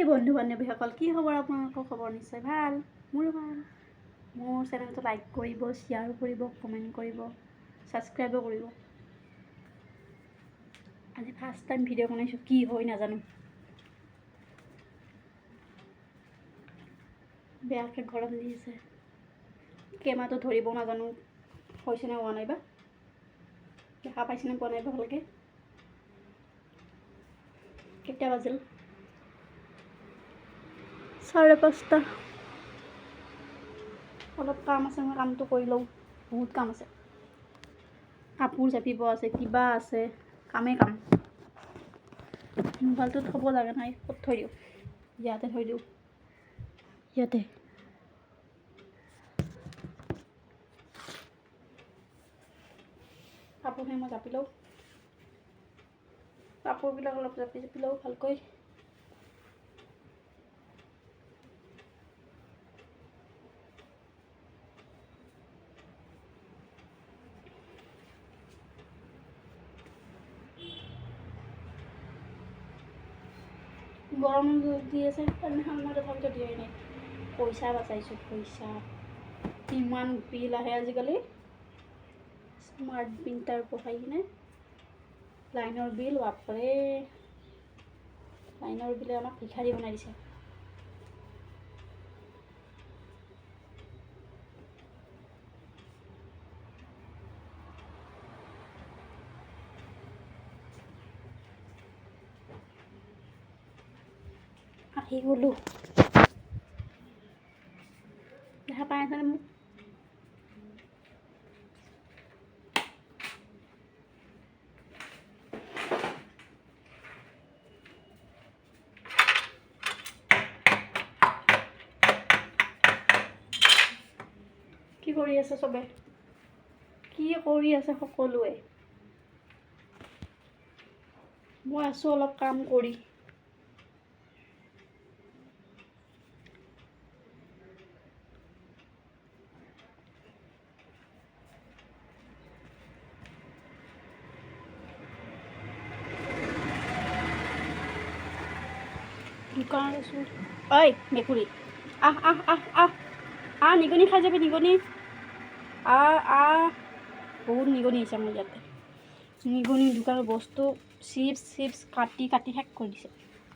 বন্ধু বান্ধৱীসকল কি খবৰ আপোনালোকৰ খবৰ নিশ্চয় ভাল মোৰো ভাল মোৰ চেনেলটো লাইক কৰিব শ্বেয়াৰ কৰিব কমেণ্ট কৰিব ছাবস্ক্ৰাইবো কৰিব আজি ফাৰ্ষ্ট টাইম ভিডিঅ' বনাইছোঁ কি হয় নাজানো বেয়াকৈ গৰম দি আছে কেমেৰাটো ধৰিব নাজানো হৈছে নে হোৱা নাইবা দেখা পাইছেনে পোৱা নাইবা ভালকৈ কেতিয়া বাজিল 5:30 অলপ কাম আছে মই কামটো কৰি লওঁ বহুত কাম আছে কাপোৰ জাপিব আছে কিবা আছে কামেই কাম মোবাইলটো থ'ব লাগে নাই ক'ত থৈ দিওঁ ইয়াতে থৈ দিওঁ ইয়াতে কাপোৰখিনি মই জাপি লওঁ কাপোৰবিলাক অলপ জাপি লওঁ ভালকৈ গৰম দি আছে সেইদিনাখন মই তথাপিতো দিয়াই নাই পইচা বাচাইছোঁ পইচা কিমান বিল আহে আজিকালি স্মাৰ্ট মিটাৰ বহাই কিনে লাইনৰ বিল বাপৰে লাইনৰ বিলে আমাক ভিখাৰী বনাই দিছে আহি গ'লো দেখা পাই আছেনে মোক কি কৰি আছে চবে কি কৰি আছে সকলোৱে মই আছোঁ অলপ কাম কৰি দোকানত আছোঁ ঐ মেকুৰী আহ আহ আহ আহ আহ নিগনি খাই যাবি নিগনি বহুত নিগনি আহিছে মোৰ ইয়াতে নিগনি দোকানৰ বস্তু চিপছ কাটি শেষ কৰি দিছে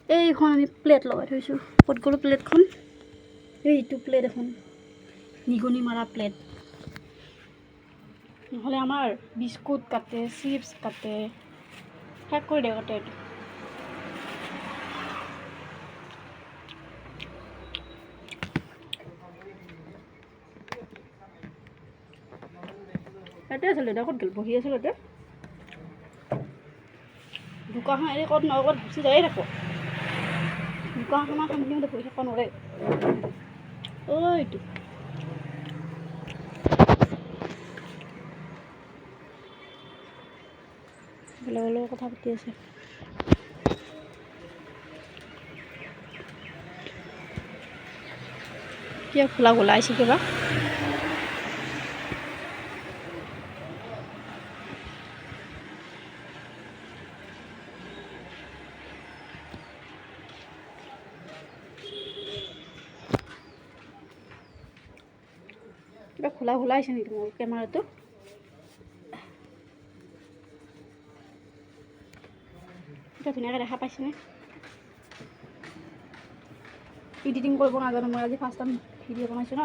এইখন আমি প্লেট লগাই থৈছোঁ ক'ত গ'লো প্লেটখন এইটো প্লেট এখন নিগনি মাৰা প্লেট নহ'লে আমাৰ বিস্কুট কাটে চিপছ কাটে শেষ কৰি দিয়ে গোটেই এইটো ইয়াতে আছিলে ক'ত গ'ল বহি আছিলোঁ ইয়াতে দোকানখন এনে ক'ত ক'ত গুচি যায়েই থাকোঁ দোকানখনৰ শান্তিমতে বহি থাকিব নোৱাৰে এইটো বেলেগৰ কথা পাতি আছে কিয় খোলা আহিছে কিবা কিবা খোলা আহিছে নেকি মোৰ কেমেৰাটো এতিয়া ধুনীয়াকৈ দেখা পাইছেনে এডিটিং কৰিব নাজানো মই আজি ফাৰ্ষ্ট টাইম ভিডিঅ' বনাইছোঁ ন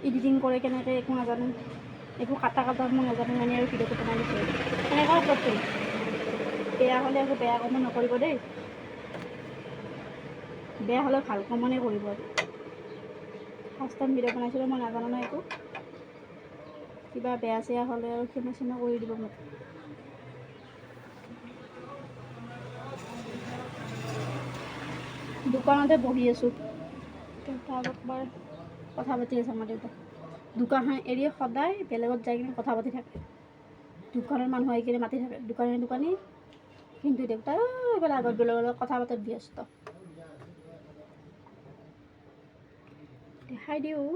এডিটিং কৰে কেনেকৈ একো নাজানো একো কাটা মই নাজানো মানে আৰু ভিডিঅ'টো বনাই দিছোঁ এনেকুৱা আপলোড কৰিম বেয়া হ'লে আকৌ বেয়া কমেণ্ট নকৰিব দেই বেয়া হ'লে ভাল কমেণ্টে কৰিব আৰু ফাৰ্ষ্ট টাইম ভিডিঅ' বনাইছিলোঁ মই নাজানো ন একো কিবা বেয়া চেয়া হ'লে আৰু ক্ষমা কৰি দিব মোক দোকানতে বহি আছোঁ দেউতা একবাৰ কথা পাতি আছে আমাৰ দেউতা দোকানখন এৰি সদায় বেলেগত যাই কিনে কথা পাতি থাকে দোকানৰ মানুহ আহি কিনে মাতি থাকে দোকানী কিন্তু দেউতা এইবাৰ আগত বেলেগৰ লগত কথা পাতাত ব্যস্ত দেখাই দিওঁ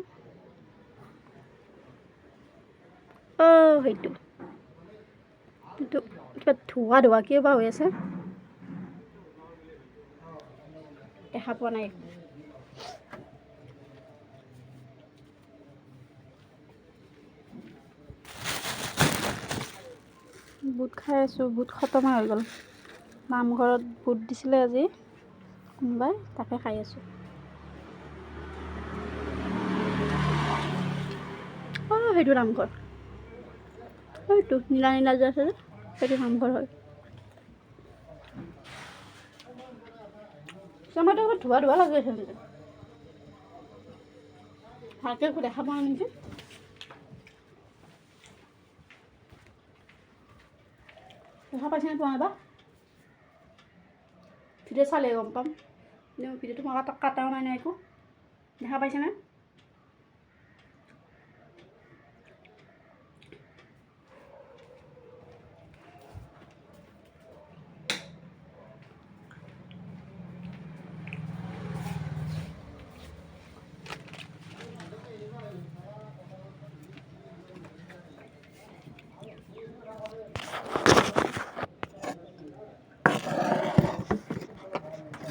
সেইটো কিবা ধোৱা কিয় বা হৈ আছে দেখা পোৱা নাই। বুট খাই আছোঁ, বুট খতমে হৈ গ'ল। নামঘৰত বুট দিছিলে আজি কোনোবাই, তাকে খাই আছোঁ। সেইটো নামঘৰ, সেইটো নীলা নীলা যে আছে যে সেইটো নামঘৰ হয়। আমাৰতো ধোৱা ধোৱা লাগি আছে নেকি, ভালকৈ একো দেখা পোৱা নেকি। দেখা পাইছেনে পোৱা বা ভিডিঅ' চালে গম পাম। ভিডিঅ'টো মই কাটাও নাই একো। দেখা পাইছেনে?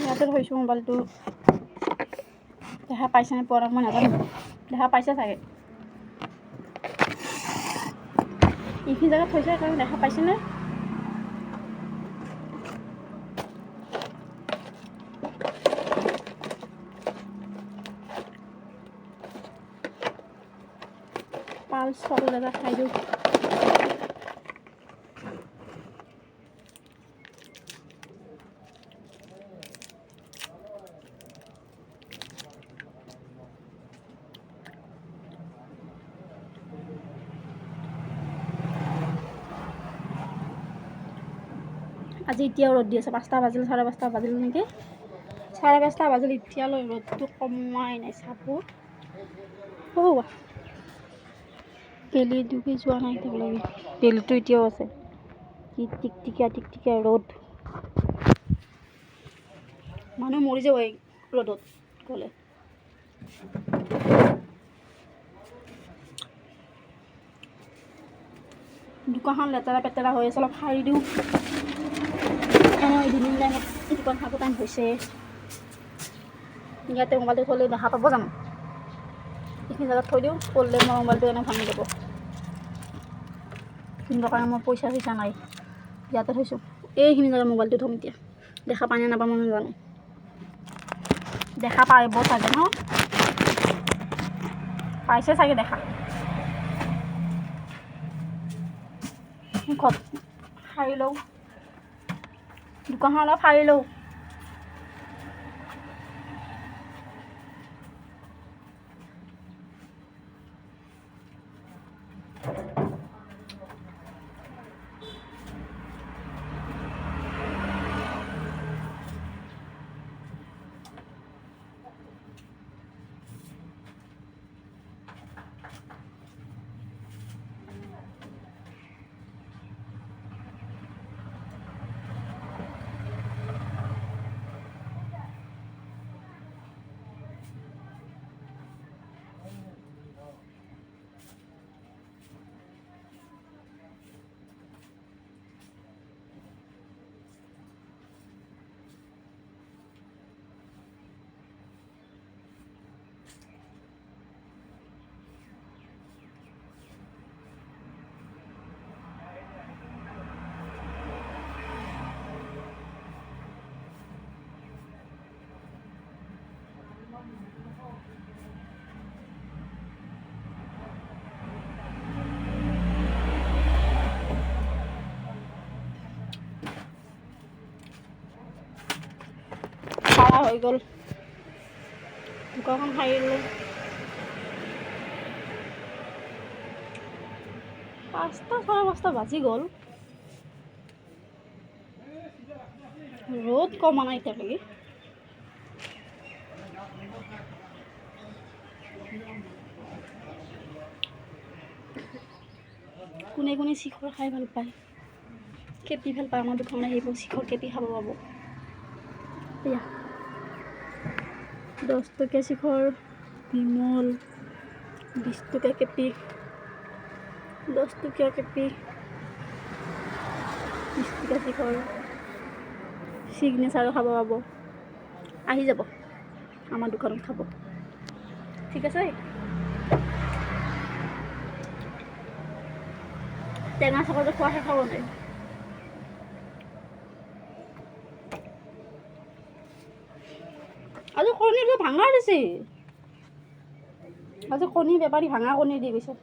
ইয়াতে থৈছোঁ মোবাইলটো। দেখা পাইছেনে পোৱা নাই মই নাজানো। দেখা পাইছে চাগে, এইখিনি জেগাত থৈছে কাৰণ দেখা পাইছেনে? পালছ চকলেট এটা খাই দিওঁ। আজি এতিয়াও ৰ'দ দি আছে। 5টা বাজিল, 5:30 বাজিল নেকি, 5:30 বাজিল, এতিয়ালৈ ৰ'দটো কমাই নাই। চাব বেলি ডুবি যোৱা নাই এতিয়ালৈকে, বেলিটো এতিয়াও আছে। কি টিকটিকা ৰ'দ, মানুহ মৰি যাব এই ৰ'দত গ'লে। দোকানখন লেতেৰা পেতেৰা হৈ আছে, অলপ সাৰি দিওঁ। ইভিনিং টাইমত দোকান থাকোঁ টাইম হৈছে। ইয়াতে মোবাইলটো থ'লে দেখা পাব জানো? এইখিনি জেগাত থৈ দিওঁ, পঢ়িলে মোৰ মোবাইলটো এনে ভাঙি যাব। কিনিবৰ কাৰণে মোৰ পইচা নাই, ইয়াতে থৈছোঁ। এইখিনি জেগাত মোবাইলটো থ'ম এতিয়া। দেখা পায় নে নাপায় মই নাজানো। দেখা পাব চাগে ন? পাইছে চাগে দেখা। ঘৰত সাৰি লওঁ, দোকানখন অলপ সাৰি লওঁ। সাৰা হৈ গ'ল, দোকানখন সাৰিলোঁ। 5টা 5:30 বাজি গ'ল, ৰ'দ কমা নাই এতিয়ালৈকে। কোনে কোনে শিখৰ খাই ভাল পায়, কেপি ভাল পায়, আমাৰ দোকানত আহিব, শিখৰ কেপি খাব পাব। এয়া 10 টকীয়া শিখৰ, বিমল, 20 টকীয়া কেপি, 10 টকীয়া কেপি, 20 টকীয়া শিখৰ, চিগনেচাৰো খাব পাব। আহি যাব। আমাৰ দোকানত খাব ঠিক আছে টেঙা চাকতে খোৱা শেষ হ'ব নাই আজি কণীটো ভাঙা দিছে আজি কণী বেপাৰী ভাঙা কণী দি গৈছে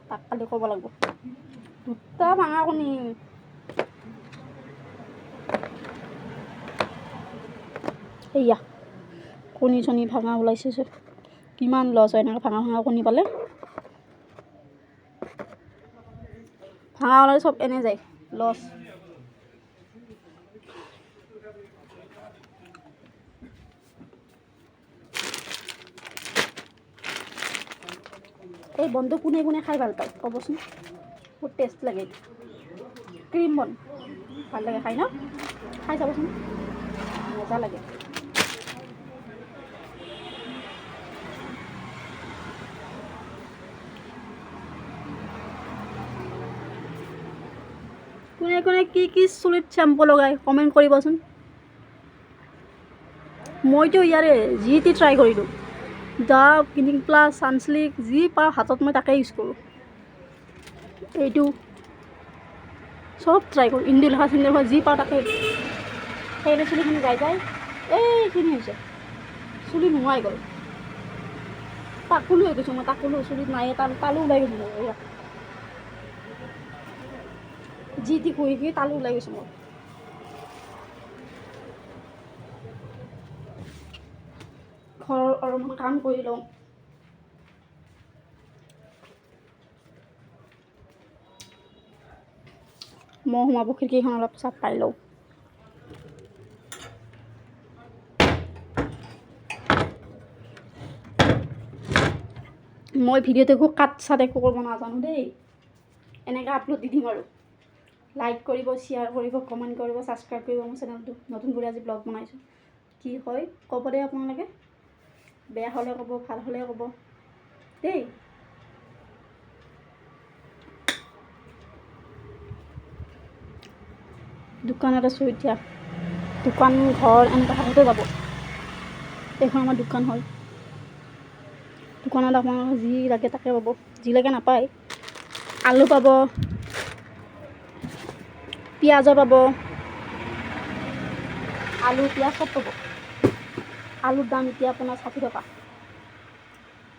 তাক কালি ক'ব লাগিব দুটা ভাঙা কণী এয়া কণী চণী ভাঙা ওলাইছে চব কিমান লছ হয় এনেকৈ ভাঙা ভাঙা কণী পালে ভাঙা ওলালে চব এনে যায় লছ এই বনটো কোনে কোনে খাই ভাল পায় ক'বচোন বহুত টেষ্ট লাগে ক্ৰীম বন ভাল লাগে খাই ন খাই চাবচোন মজা লাগে কোনে কোনে কি চুলিত শ্যাম্পু লগায় কমেণ্ট কৰিবচোন মইতো ইয়াৰে যি টি ট্ৰাই কৰিলোঁ ডাভ ক্লিনিক প্লাছ ছানছিল্ক যি পাওঁ হাতত মই তাকে ইউজ কৰোঁ এইটো চব ট্ৰাই কৰোঁ ইন্দুলেখা চিন্দুলেখা যি পাওঁ তাকে সেইনে চুলিখিনি যাই যায় এইখিনি হৈছে চুলি নোহোৱাই গ'ল তাকোলো হৈ গৈছোঁ মই তাকোলো চুলিত নাই তালো ওলাই গৈছোঁ মই এয়া যি টি কৰি তালো ওলাই গৈছোঁ মই ঘৰৰ অলপমান কাম কৰি লওঁ মহ সোমাব খিৰিকীখন অলপ চাপ পাই লওঁ মই ভিডিঅ'ত একো কাট চাট একো কৰিব নাজানো দেই এনেকৈ আপলোড দি দিম আৰু লাইক কৰিব শ্বেয়াৰ কৰিব কমেণ্ট কৰিব ছাবস্ক্ৰাইব কৰিব মোৰ চেনেলটো নতুন কৰি আজি ব্লগ বনাইছোঁ কি হয় ক'ব দেই আপোনালোকে বেয়া হ'লে ক'ব ভাল হ'লে ক'ব দেই দোকানত আছোঁ এতিয়া দোকান ঘৰ এনেকৈ থাকোঁতে যাব এইখন আমাৰ দোকান হয় দোকানত আপোনালোকে যি লাগে তাকে পাব যি লাগে নাপায় আলু পাব পিঁয়াজো পাব আলু পিঁয়াজ চব পাব আলুৰ দাম এতিয়া আপোনাৰ 60 টকা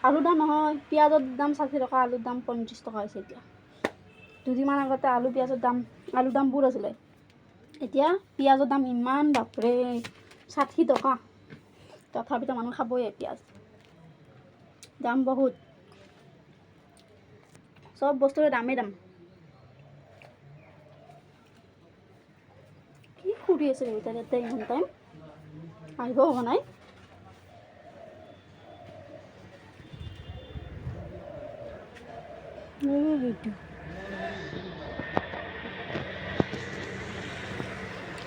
আলুৰ দাম নহয় পিঁয়াজৰ দাম 60 টকা আলুৰ দাম 35 টকা হৈছে এতিয়া দুদিনমান আগতে আলু পিঁয়াজৰ দাম আলুৰ দাম বহুত আছিলে এতিয়া পিঁয়াজৰ দাম ইমান বাপৰে 60 টকা তথাপিতো মানুহ খাবই পিঁয়াজ দাম বহুত চব বস্তুৰে দামেই দাম কি কৰি আছে দেউতা ইয়াতে ইমান টাইম আহিব হ'ব নাই সেইটো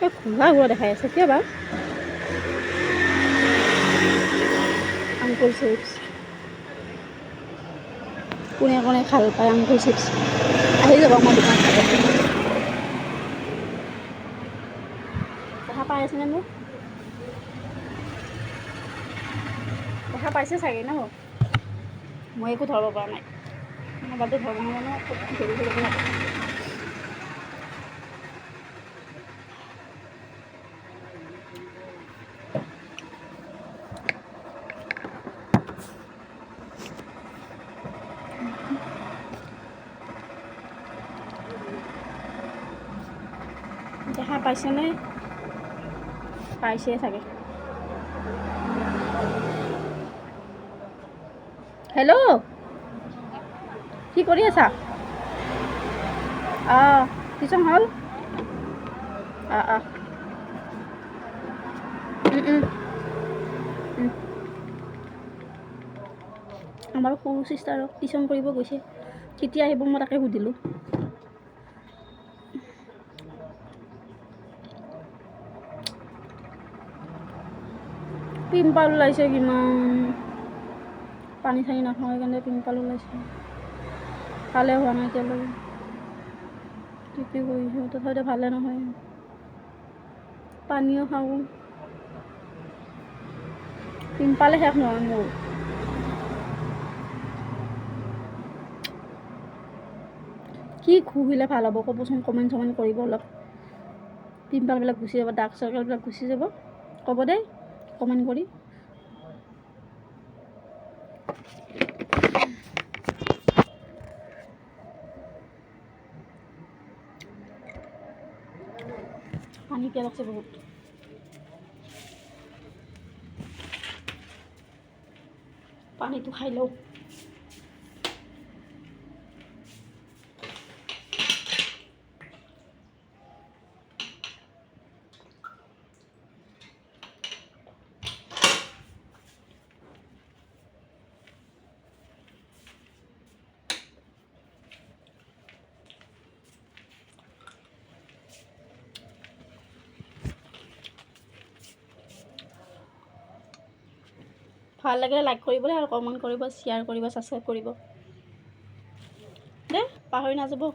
এই ঘোলা ঘোলা দেখাই আছে কিয় বা আংকুল চিপছ কোনে কোনে ভাল পায় আংকুল চিপছ আহি যাব আমাৰ দোকান দেখা পাই আছেনে মোক দেখা পাইছে চাগে ন মই একো ধৰিব পৰা নাই মোবাইলটো ধৰিব নোৱাৰো ধৰি ধৰিব নাপাওঁ দেখা পাইছেনে পাইছে চাগে হেল্ল' কি কৰি আছা টিউচন হ'ল আমাৰ সৰু চিষ্টাৰক টিউচন কৰিব গৈছে কেতিয়া আহিব মই তাকে সুধিলোঁ পিম্পল ওলাইছে কিমান পানী চানী নাখাওঁ সেইকাৰণে পিম্পল ওলাইছে ভালে হোৱা নাই এতিয়ালৈকে কি কৰিছোঁ তথাপিতো ভালে নহয় পানীও খাওঁ পিম্পালে শেষ নহয় মোৰ। কি ঘঁহিলে ভাল হ'ব ক'বচোন, কমেণ্ট কৰিব অলপ। পিম্পালবিলাক গুচি যাব, ডাৰ্ক চাৰ্কেলবিলাক গুচি যাব, ক'ব দেই কমেণ্ট কৰি। পানী পিয়াহ লাগছে বহুত। পানীটো খাই লওঁ। ভাল লাগিলে লাইক কৰিব আৰু কমেণ্ট কৰিব, শ্বেয়াৰ কৰিব, ছাবস্ক্ৰাইব কৰিব দেই, পাহৰি নাযাব।